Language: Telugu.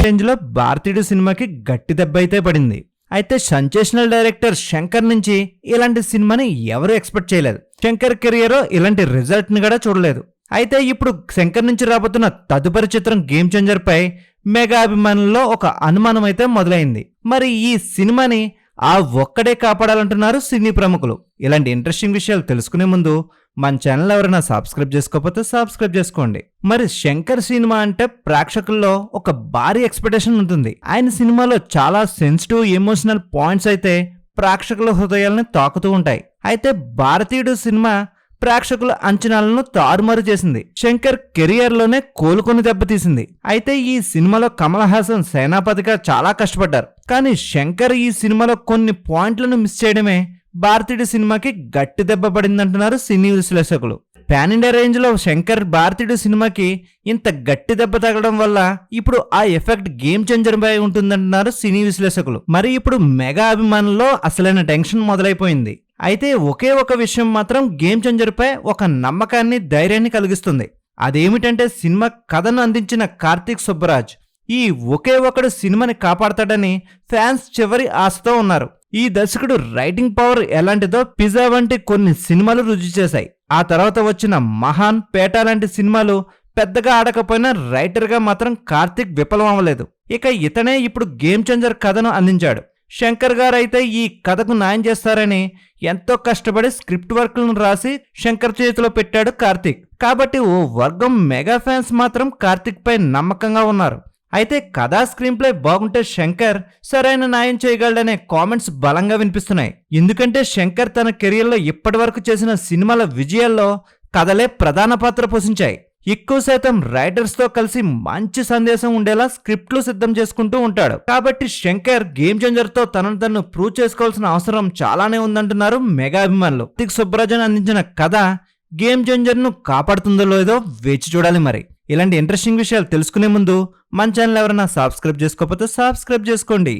రేంజ్ లో భారతీయుడు సినిమాకి గట్టి దెబ్బ అయితే పడింది. అయితే సెన్సేషనల్ డైరెక్టర్ శంకర్ నుంచి ఇలాంటి సినిమాని ఎవరు ఎక్స్పెక్ట్ చేయలేదు. శంకర్ కెరియర్ ఇలాంటి రిజల్ట్ ని కూడా చూడలేదు. అయితే ఇప్పుడు శంకర్ నుంచి రాబోతున్న తదుపరి చిత్రం గేమ్ చేంజర్ పై మెగా అభిమానుల్లో ఒక అనుమానం అయితే మొదలైంది. మరి ఈ సినిమాని ఆ ఒక్కడే కాపాడాలంటున్నారు సినీ ప్రముఖులు. ఇలాంటి ఇంట్రెస్టింగ్ విషయాలు తెలుసుకునే ముందు మన ఛానల్ ఎవరైనా సబ్స్క్రైబ్ చేసుకోకపోతే సబ్స్క్రైబ్ చేసుకోండి. మరి శంకర్ సినిమా అంటే ప్రేక్షకుల్లో ఒక భారీ ఎక్స్పెక్టేషన్ ఉంటుంది. ఆయన సినిమాలో చాలా సెన్సిటివ్ ఎమోషనల్ పాయింట్స్ అయితే ప్రేక్షకుల హృదయాలను తాకుతూ ఉంటాయి. అయితే భారతీయుడు సినిమా ప్రేక్షకుల అంచనాలను తారుమారు చేసింది. శంకర్ కెరియర్ లోనే కోలుకొని దెబ్బతీసింది. అయితే ఈ సినిమాలో కమల్ హాసన్ సేనాపతిగా చాలా కష్టపడ్డారు. కానీ శంకర్ ఈ సినిమాలో కొన్ని పాయింట్లను మిస్ చేయడమే భారతీయుడు సినిమాకి గట్టి దెబ్బ పడిందంటున్నారు సినీ విశ్లేషకులు. పాన్ ఇండియా రేంజ్ లో శంకర్ భారతీయుడు సినిమాకి ఇంత గట్టి దెబ్బ తగలడం వల్ల ఇప్పుడు ఆ ఎఫెక్ట్ గేమ్ చేంజర్ పై ఉంటుందంటున్నారు సినీ విశ్లేషకులు. మరి ఇప్పుడు మెగా అభిమానుల్లో అసలైన టెన్షన్ మొదలైపోయింది. అయితే ఒకే ఒక విషయం మాత్రం గేమ్ చేంజర్ పై ఒక నమ్మకాన్ని, ధైర్యాన్ని కలిగిస్తుంది. అదేమిటంటే సినిమా కథను అందించిన కార్తీక్ సుబ్బరాజ్ ఈ ఒకే ఒకడు సినిమాని కాపాడతాడని ఫ్యాన్స్ చివరి ఆశతో ఉన్నారు. ఈ దర్శకుడు రైటింగ్ పవర్ ఎలాంటిదో పిజ్జా వంటి కొన్ని సినిమాలు రుచి చేశాయి. ఆ తర్వాత వచ్చిన మహాన్, పేట లాంటి సినిమాలు పెద్దగా ఆడకపోయినా రైటర్ గా మాత్రం కార్తీక్ విఫలం అవ్వలేదు. ఇక ఇతనే ఇప్పుడు గేమ్ చేంజర్ కథను అందించాడు. శంకర్ గారు అయితే ఈ కథకు న్యాయం చేస్తారని ఎంతో కష్టపడి స్క్రిప్ట్ వర్క్లను రాసి శంకర్ చేతిలో పెట్టాడు కార్తీక్. కాబట్టి ఓ వర్గం మెగా ఫ్యాన్స్ మాత్రం కార్తీక్ పై నమ్మకంగా ఉన్నారు. అయితే కథా స్క్రీన్ ప్లే బాగుంటే శంకర్ సరైన న్యాయం చేయగలడనే కామెంట్స్ బలంగా వినిపిస్తున్నాయి. ఎందుకంటే శంకర్ తన కెరియర్లో ఇప్పటి వరకు చేసిన సినిమాల విజయాల్లో కథలే ప్రధాన పాత్ర పోషించాయి. ఎక్కువ శాతం రైటర్స్ తో కలిసి మంచి సందేశం ఉండేలా స్క్రిప్ట్లు సిద్ధం చేసుకుంటూ ఉంటాడు. కాబట్టి శంకర్ గేమ్ చేంజర్ తో తనను ప్రూవ్ చేసుకోవాల్సిన అవసరం చాలానే ఉందంటున్నారు మెగా అభిమానులు. కార్తీక్ సుబ్బరాజ్ అందించిన కథ గేమ్ చేంజర్ ను కాపాడుతుందో లేదో వేచి చూడాలి. మరి ఇలాంటి ఇంట్రెస్టింగ్ విషయాలు తెలుసుకునే ముందు మన ఛానల్ ఎవరైనా సబ్స్క్రైబ్ చేసుకోకపోతే సబ్స్క్రైబ్ చేసుకోండి.